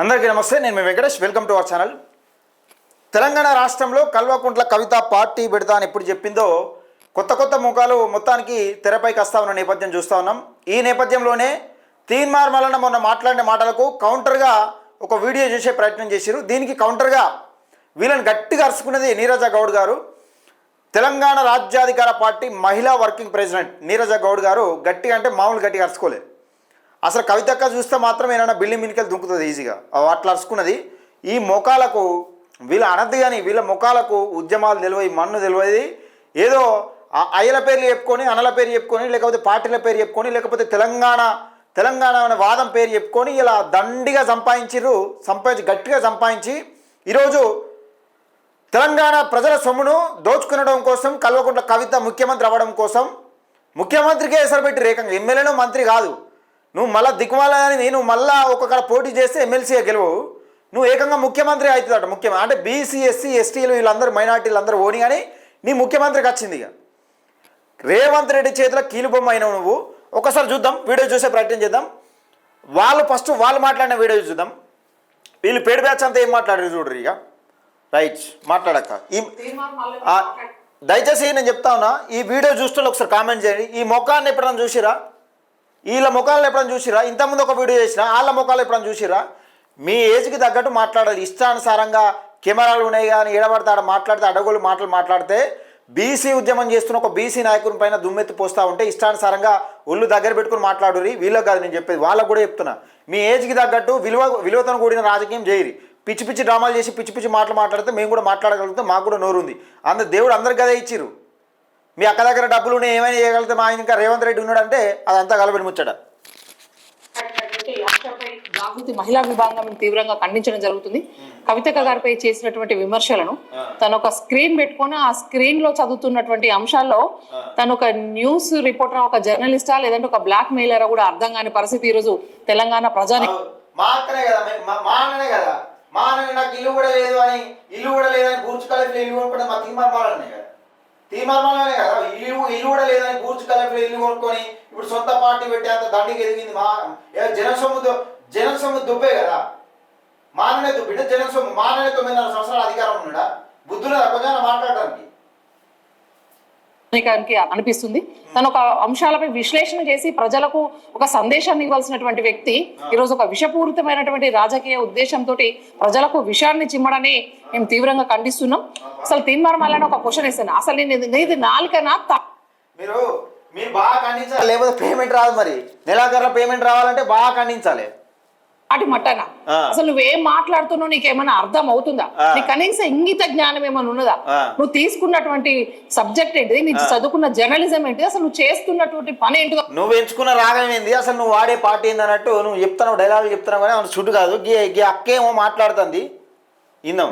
అందరికీ నమస్తే. నేను మీ Venkatesh. Welcome to our channel. Telangana రాష్ట్రంలో కల్వకుంట్ల కవిత పార్టీ పెడతా అని ఎప్పుడు చెప్పిందో కొత్త ముఖాలు మొత్తానికి తెరపైకి వస్తా ఉన్న నేపథ్యం చూస్తూ ఉన్నాం. ఈ నేపథ్యంలోనే తీన్మార్ మల్లన్న మొన్న మాట్లాడిన మాటలకు కౌంటర్గా ఒక వీడియో చేసే ప్రయత్నం చేశారు. దీనికి కౌంటర్గా వీళ్ళని గట్టిగా అరుచుకున్నది నీరజ గౌడ్ గారు. తెలంగాణ రాజ్యాధికార పార్టీ మహిళా వర్కింగ్ ప్రెసిడెంట్ నీరజ గౌడ్ గారు గట్టిగా అంటే మామూలు గట్టిగా అరుచుకోలేదు. అసలు కవితక్క చూస్తే మాత్రం ఏమైనా బిల్డింగ్ మినికలు దుంకుతుంది ఈజీగా, అట్లా అరుచుకున్నది. ఈ మొఖాలకు వీళ్ళ అనద్దు కానీ వీళ్ళ మొఖాలకు ఉద్యమాలు తెలివై మన్ను తెలియదు. ఏదో అయ్యల పేర్లు చెప్పుకొని అనల పేరు చెప్పుకొని లేకపోతే పార్టీల పేరు చెప్పుకొని లేకపోతే తెలంగాణ అనే వాదం పేరు చెప్పుకొని ఇలా దండిగా గట్టిగా సంపాదించి ఈరోజు తెలంగాణ ప్రజల సొమ్మును దోచుకునడం కోసం కల్వకుంట్ల కవిత ముఖ్యమంత్రి అవ్వడం కోసం ముఖ్యమంత్రికే ఎసరు పెట్టి రేకంగా ఎమ్మెల్యేనో మంత్రి కాదు. నువ్వు మళ్ళీ దిక్కుమాలని నువ్వు మళ్ళీ ఒక్కొక్కడ పోటీ చేస్తే ఎమ్మెల్సీగా గెలవవు, నువ్వు ఏకంగా ముఖ్యమంత్రి అవుతుందట. ముఖ్యమంత్రి అంటే బీసీ ఎస్సీ ఎస్టీలు వీళ్ళందరూ మైనార్టీలు అందరూ ఓని కానీ నీ ముఖ్యమంత్రికి వచ్చింది. ఇక రేవంత్ రెడ్డి చేతిలో కీలుబొమ్మ అయినావు నువ్వు. ఒకసారి చూద్దాం, వీడియో చూసే ప్రయత్నం చేద్దాం. వాళ్ళు మాట్లాడిన వీడియో చూద్దాం. వీళ్ళు పేడు బ్యాచ్ అంతా ఏం మాట్లాడారు చూడరు. ఇక రైట్ మాట్లాడక దయచేసి నేను చెప్తా ఉన్నా, ఈ వీడియో చూస్తున్న ఒకసారి కామెంట్ చేయండి. ఈ ముఖాన్ని ఎప్పుడైనా చూసిరా? వీళ్ళ ముఖాలను ఎప్పుడైనా చూసిరా? ఇంతకుముందు ఒక వీడియో చేసిన వాళ్ళ ముఖాలు ఎప్పుడైనా చూసిరా? మీ ఏజ్కి తగ్గట్టు మాట్లాడాలి. ఇష్టానుసారంగా కెమెరాలు ఉన్నాయి కానీ ఏడబడితే ఆడ మాట్లాడితే అడగోలు మాట్లాడితే బీసీ ఉద్యమం చేస్తున్న ఒక బీసీ నాయకుని పైన దుమ్మెత్తి పోస్తూ ఉంటే ఇష్టానుసారంగా ఒళ్ళు దగ్గర పెట్టుకుని మాట్లాడురి. వీళ్ళకి కాదు నేను చెప్పేది, వాళ్ళకు కూడా చెప్తున్నా. మీ ఏజ్కి తగ్గట్టు విలువతో కూడిన రాజకీయం చేయరి. పిచ్చి డ్రామాలు చేసి పిచ్చి మాటలు మాట్లాడితే మేము కూడా మాట్లాడగలుగుతాం, మాకు కూడా నోరు ఉంది. దేవుడు అందరికి అదే ఇచ్చిర్రు. మీ అక్క దగ్గర డబ్బులు ఏమైనా చేయగలిగితే మా ఆయన ఇంకా రేవంత్ రెడ్డి ఉన్నాడంటే అదంతా కలబడి ముచ్చట. జాగృతి మహిళా విభాగం తీవ్రంగా ఖండించడం జరుగుతుంది. కవితక్క గారిపై చేసినటువంటి విమర్శలను తను ఒక స్క్రీన్ పెట్టుకొని ఆ స్క్రీన్ లో చదువుతున్నటువంటి అంశాల్లో తను ఒక న్యూస్ రిపోర్టర్, ఒక జర్నలిస్టా లేదంటే ఒక బ్లాక్ మెయిలరా కూడా అర్థం కాని పరిస్థితి ఈరోజు తెలంగాణ ప్రజాని. నాకు ఇల్లు కూడా లేదని బూర్చుకోలేదు ఇల్లు కొనుక్కుంటే మా తీర్మానాలనే కదా ఇల్లు కూడా లేదని బూర్చుకోలేదు ఇల్లు కొనుక్కొని ఇప్పుడు సొంత పార్టీ పెట్టి అంత దండికి ఎదిగింది. జనం సొమ్ము దుబ్బే కదా, మాననే దుబ్బింటే జనం సొమ్ము. మాననే 9.5 సంవత్సరాల అధికారం ఉన్నాడా? బుద్ధులు కొంచెం మాట్లాడడానికి అనిపిస్తుంది. తను ఒక అంశాలపై విశ్లేషణ చేసి ప్రజలకు ఒక సందేశాన్ని ఇవ్వాల్సినటువంటి వ్యక్తి ఈరోజు ఒక విషపూరితమైనటువంటి రాజకీయ ఉద్దేశంతో ప్రజలకు విషయాన్ని చిమ్మడని మేము తీవ్రంగా ఖండిస్తున్నాం. అసలు తీన్మార్ మల్లన్న ఒక క్వశ్చన్ ఇస్తాను, అసలు నీది నాలుకనా? మీరు బాగా ఖండించాలి, లేకపోతే పేమెంట్ రాదు. మరి నెలాఖరులో పేమెంట్ రావాలంటే బాగా ఖండించాలి. అటు మట్టనా? అసలు నువ్వేం మాట్లాడుతున్నావు, నీకేమైనా అర్థం అవుతుందా? నీకు కనీసం ఇంగిత జ్ఞానం ఏమైనా ఉన్నదా? నువ్వు తీసుకున్నటువంటి సబ్జెక్ట్ ఏంటిది, నీ చదువుకున్న జర్నలిజం ఏంటిది, అసలు నువ్వు చేస్తున్నటువంటి పని ఏంటిదో, నువ్వు ఎంచుకున్న రాగం ఏంది, అసలు నువ్వు వాడే పార్టీ ఏంది అన్నట్టు నువ్వు చెప్తావు, డైలాగులు చెప్తున్నావు. కానీ చుట్టు కాదు అక్కేమో మాట్లాడుతుంది.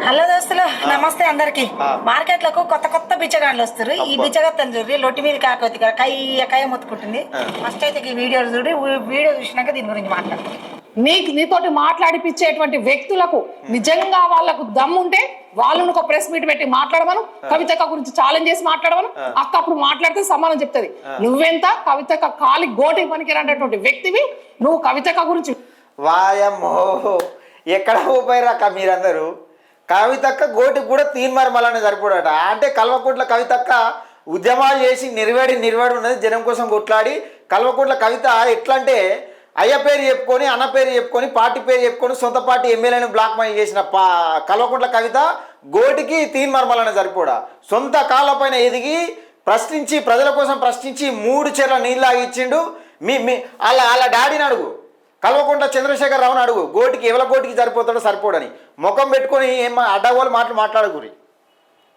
హలో దోస్తులు, నమస్తే అందరికి. మార్కెట్లకు కొత్త బిచ్చగాళ్ళు వస్తారు. ఈ బిచ్చగత్తని చూడండి, లొట్టి మీద కాకపోతే కయ్య మొత్తుకుంటుంది. ఫస్ట్ అయితే ఈ వీడియో చూడి, వీడియో చూసినాక దీని గురించి మాట్లాడుతుంది. నీతోటి మాట్లాడిపించేటువంటి వ్యక్తులకు నిజంగా వాళ్ళకు దమ్ముంటే వాళ్ళను ఒక ప్రెస్ మీట్ పెట్టి మాట్లాడమను. కవితక్క గురించి ఛాలెంజ్ చేసి మాట్లాడమను. అక్క అప్పుడు మాట్లాడితే సమానం చెప్తుంది. నువ్వెంత కవితక్క కాలి గోటికి పనికిరానటువంటి వ్యక్తివి, నువ్వు కవితక్క గురించి వాయమ్మో ఎక్కడ పోయారు అక్క మీరందరూ. కవితక్క గోటికి కూడా తీన్మార్ మల్లన్న సరిపోడట. అంటే కల్వకుంట్ల కవితక్క ఉద్యమాలు చేసి నిర్వాడి ఉన్నది, జనం కోసం కొట్లాడి. కల్వకుంట్ల కవిత ఎట్లా అంటే అయ్య పేరు చెప్పుకొని అన్న పేరు చెప్పుకొని పార్టీ పేరు చెప్పుకొని సొంత పార్టీ ఎమ్మెల్యేను బ్లాక్ మెయిల్ చేసిన కల్వకుంట్ల కవిత గోటికి తీన్మార్ మల్లన్న సరిపోడా. సొంత కాళ్ళ పైన ఎదిగి ప్రశ్నించి ప్రజల కోసం ప్రశ్నించి 3 చెర్ల నీళ్ళు ఆగిచ్చిండు. వాళ్ళ డాడీని అడుగు, కల్వకుంట్ల చంద్రశేఖర్ రావుని అడుగు, గోటికి ఎవల గోటికి సరిపోతాడో సరిపోడని. ముఖం పెట్టుకొని ఏం అడ్డగోలు మాట్లాడకూరి.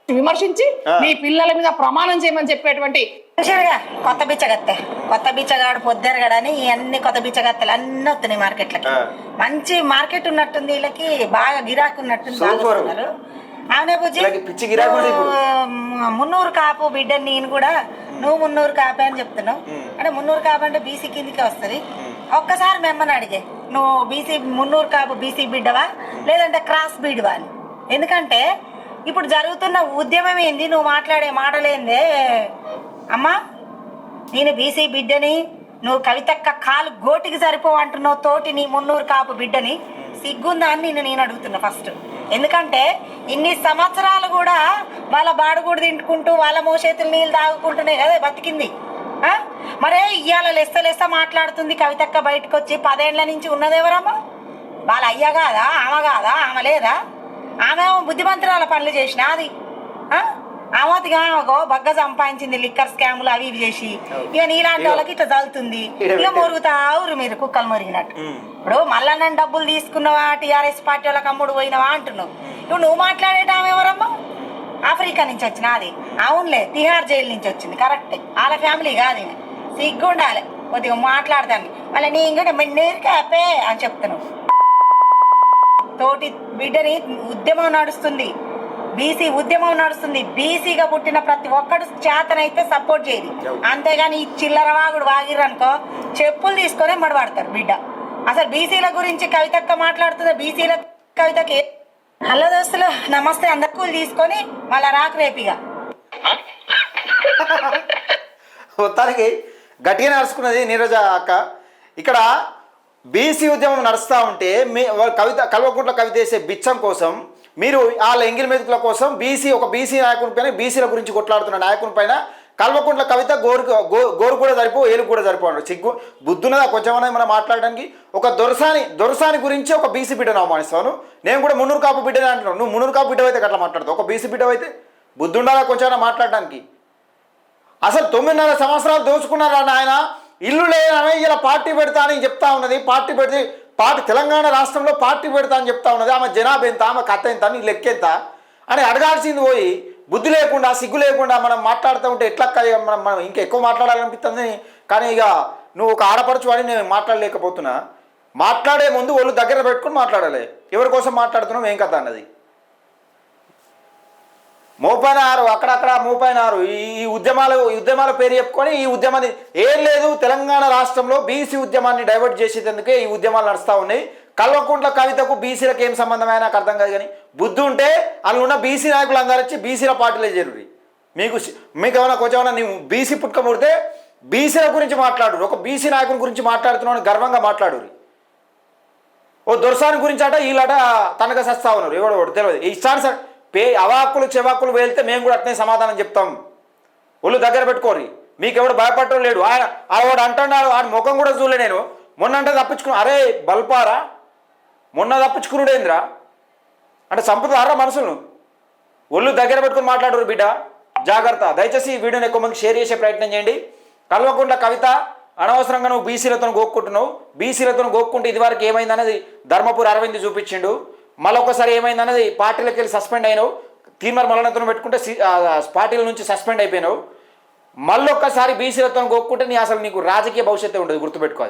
విమర్శించి నీ పిల్లల మీద ప్రమాణం చేయమని చెప్పేటువంటి కొత్త బిచ్చగాడు పొద్దురగడని అన్ని కొత్త బిచ్చగత్తలు అన్నీ వస్తున్నాయి మార్కెట్లకి. మంచి మార్కెట్ ఉన్నట్టుంది, వీళ్ళకి బాగా గిరాకు ఉన్నట్టుంది. అవునే బుజ్జి, 300 కాపు బిడ్డ. నేను కూడా నువ్వు 300 కాపే అని చెప్తున్నావు. అంటే 300 కాపు అంటే బీసీ కిందికే వస్తుంది. ఒక్కసారి మిమ్మల్ని అడిగే, నువ్వు బీసీ 300 కాపు బీసీ బిడ్డవా లేదంటే క్రాస్ బీడ్వా అని. ఎందుకంటే ఇప్పుడు జరుగుతున్న ఉద్యమం ఏంది, నువ్వు మాట్లాడే మాటలేందే అమ్మా. నేను బీసీ బిడ్డని, నువ్వు కవితక్క కాలు గోటికి సరిపోవంటున్నావు తోటి నీ 300 కాపు బిడ్డని. సిగ్గుందా అని నేను అడుగుతున్నా ఫస్ట్. ఎందుకంటే ఇన్ని సంవత్సరాలు కూడా వాళ్ళ బాడుగుడు తింటుకుంటూ వాళ్ళ మోసేతులు నీళ్ళు తాగుకుంటూనే కదా బతికింది. మరే ఇవాళ లెస్స మాట్లాడుతుంది కవితక్క బయటకు వచ్చి 10 ఏళ్ల నుంచి ఉన్నది ఎవరమ్మా? వాళ్ళ అయ్య కాదా, ఆమె లేదా? ఆమె బుద్ధిమంతురాల పనులు చేసిన అది ఆమెతిగా బగ్గ సంపాదించింది లిక్కర్ స్కాములు అవి ఇవి చేసి. ఇక నీలాంటి వాళ్ళకి ఇట్లా చదువుతుంది. ఇక మొరుగుతావురు మీరు కుక్కలు మొరిగినట్టు. ఇప్పుడు మళ్ళా నన్ను డబ్బులు తీసుకున్నావా, టీఆర్ఎస్ పార్టీ వాళ్ళకి అమ్ముడు పోయినవా అంటున్నావు. ఇప్పుడు నువ్వు మాట్లాడేట ఆమె ఎవరమ్మా? ఆఫ్రికా నుంచి వచ్చిన అది. అవునులే, తిహార్ జైలు నుంచి వచ్చింది, కరెక్టే. వాళ్ళ ఫ్యామిలీ కాదు. సిగ్గుండాలి కొద్దిగా మాట్లాడతాను. మళ్ళీ నీ ఇంకా నేర్కాపే అని చెప్తున్నావు. తోటి బిడ్డని ఉద్యమం నడుస్తుంది, బీసీ ఉద్యమం నడుస్తుంది. బీసీగా పుట్టిన ప్రతి ఒక్కడు చేతనైతే సపోర్ట్ చేయదు. అంతేగాని ఈ చిల్లర వాగుడు వాగిర్రనుకో చెప్పులు తీసుకొని మడబడతారు బిడ్డ. అసలు బీసీల గురించి కవితక్క మాట్లాడుతుంది. బీసీల కవితకి హలో దోస్తులు నమస్తే, అందరు తీసుకొని మళ్ళా రాకు రేపిగా. మొత్తానికి గట్టిగా నడుచుకున్నది నీరజ అక్క. ఇక్కడ బీసీ ఉద్యమం నడుస్తూ ఉంటే కల్వకుంట్ల కవిత వేసే బిచ్చం కోసం మీరు వాళ్ళ ఎంగిల్ మెతుకుల కోసం ఒక బీసీ నాయకుని పైన, బీసీల గురించి కొట్లాడుతున్న నాయకుని పైన కల్వకుంట్ల కవిత గోరు కూడా సరిపో, ఏలు కూడా సరిపోడు. సిగ్గు బుద్ధున్నదా కొంచెమన్నా మనం మాట్లాడడానికి? ఒక దొరసాని గురించి ఒక బీసీ బిడ్డను అవమానిస్తాను. నేను కూడా మున్నూరు కాపు బిడ్డనే అంటున్నాను. నువ్వు మున్నూరు కాపు బిడ్డ అయితే అట్లా మాట్లాడతావు. ఒక బీసీ బిడ్డ అయితే బుద్ధుండాలా కొంచెమైనా మాట్లాడడానికి? అసలు 9.5 సంవత్సరాలు దోచుకున్నారా నాయన? ఇల్లు లేదని ఇలా పార్టీ పెడతా అని చెప్తా ఉన్నది. పార్టీ తెలంగాణ రాష్ట్రంలో పార్టీ పెడతా అని చెప్తా ఉన్నది. ఆమె జనాభా ఎంత, ఆమె కథ ఎంత, నీ లెక్కెంత అని అడగాల్సింది పోయి బుద్ధి లేకుండా, సిగ్గు లేకుండా మనం మాట్లాడుతూ ఉంటే ఎట్లా మనం ఇంకా ఎక్కువ మాట్లాడాలనిపిస్తుంది. కానీ ఇక నువ్వు ఒక ఆడపడుచు అని నేను మాట్లాడలేకపోతున్నా. మాట్లాడే ముందు ఒళ్ళు దగ్గర పెట్టుకుని మాట్లాడాలి. ఎవరి కోసం మాట్లాడుతున్నావు, ఏం కథ అన్నది. మోపైనారు అక్కడక్కడ మోపైనారు. ఈ ఉద్యమాల పేరు చెప్పుకొని ఈ ఉద్యమాన్ని ఏం లేదు. తెలంగాణ రాష్ట్రంలో బీసీ ఉద్యమాన్ని డైవర్ట్ చేసేందుకే ఈ ఉద్యమాలు నడుస్తూ ఉన్నాయి. కల్వకుంట్ల కవితకు బీసీలకు ఏం సంబంధమైన నాకు అర్థం కాదు. కానీ బుద్ధి ఉంటే అందులో ఉన్న బీసీ నాయకులు అందరూ వచ్చి బీసీల పార్టీలే చేరురి. మీకు ఏమైనా కొంచెం నువ్వు బీసీ పుట్టుక పుడితే బీసీల గురించి మాట్లాడు. ఒక బీసీ నాయకుని గురించి మాట్లాడుతున్నావు గర్వంగా మాట్లాడు. ఓ దొరసాని గురించి అట వీళ్ళట తనగా సస్తా ఉన్నారు. ఎవడో తెలియదు. ఇష్టాను సార్ అవాక్కులు చెవాక్కులు వెళ్తే మేము కూడా అట్నే సమాధానం చెప్తాం. ఒళ్ళు దగ్గర పెట్టుకోరు. మీకు ఎవడు భయపడటం లేడు. వాడు అంటున్నాడు, వాడి ముఖం కూడా చూడలే నేను. మొన్న అంటే తప్పించుకున్నా. అరే బల్పారా, మొన్న తప్పించుకున్నాడేంద్రా అంటే చంపుతారా మనుషులను? ఒళ్ళు దగ్గర పెట్టుకుని మాట్లాడరు బిడ్డ, జాగ్రత్త. దయచేసి ఈ వీడియోని ఎక్కువ మందికి షేర్ చేసే ప్రయత్నం చేయండి. కల్వకుంట్ల కవిత అనవసరంగా నువ్వు బీసీలతో గోక్కుంటున్నావు. బీసీలతో గోక్కుంటే ఇదివరకు ఏమైందనేది ధర్మపురి అరవింద్ చూపించిండు. మళ్ళొకసారి ఏమైందన్నది పార్టీలకు వెళ్ళి సస్పెండ్ అయినావు. తీర్మార్ మల్లనతో పెట్టుకుంటే పార్టీల నుంచి సస్పెండ్ అయిపోయినావు. మళ్ళొక్కసారి బీసీలతో గోక్కుంటే అసలు నీకు రాజకీయ భవిష్యత్తు ఉండదు, గుర్తుపెట్టుకోవాలి.